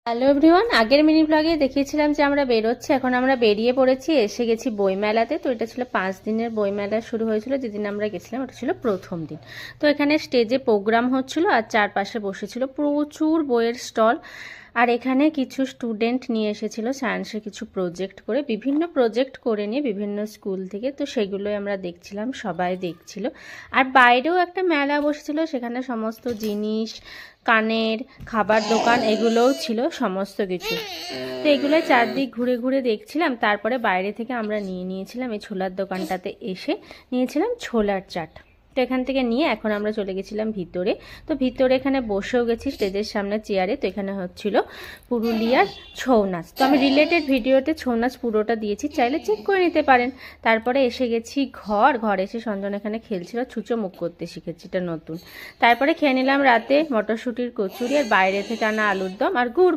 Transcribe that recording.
Hello everyone, আগের mini ব্লগে দেখিয়েছিলাম যে আমরা বেরোচ্ছি। এখন আমরা বেরিয়ে পড়েছি, এসে গেছি বইমেলাতে। তো এটা ছিল 5 দিনের বইমেলা, শুরু হয়েছিল যেদিন আমরা গেছিলাম, ওটা ছিল প্রথম দিন। তো এখানে স্টেজে প্রোগ্রাম হচ্ছিল আর চারপাশে বসেছিল প্রচুর বইয়ের স্টল। আর এখানে কিছু স্টুডেন্ট নিয়ে এসেছিল সায়েন্সের কিছু প্রজেক্ট করে, বিভিন্ন প্রজেক্ট করে নিয়ে বিভিন্ন স্কুল থেকে। তো সেগুলোই আমরা দেখছিলাম, সবাই দেখছিল। আর বাইরেও একটা মেলা বসেছিল, সেখানে সমস্ত জিনিস, কানের, খাবার দোকান, এগুলোও ছিল সমস্ত কিছু। তো এগুলো চারদিক ঘুরে ঘুরে দেখছিলাম। তারপরে বাইরে থেকে আমরা নিয়েছিলাম এই ছোলার দোকানটাতে এসে নিয়েছিলাম ছোলার চাট। তো এখান থেকে নিয়ে এখন আমরা চলে গেছিলাম ভিতরে। তো ভিতরে এখানে বসেও গেছি স্টেজের সামনে চেয়ারে। তো এখানে হচ্ছিল পুরুলিয়ার ছৌ নাচ। তো আমি রিলেটেড ভিডিওতে ছৌ নাচ পুরোটা দিয়েছি, চাইলে চেক করে নিতে পারেন। তারপরে এসে গেছি ঘরে এসে সঞ্জন এখানে খেলছিল, ছুঁচো মুখ করতে শিখেছি, এটা নতুন। তারপরে খেয়ে নিলাম রাতে মটরশুঁটির কচুরি আর বাইরে থেকে আনা আলুর দম আর গুড়।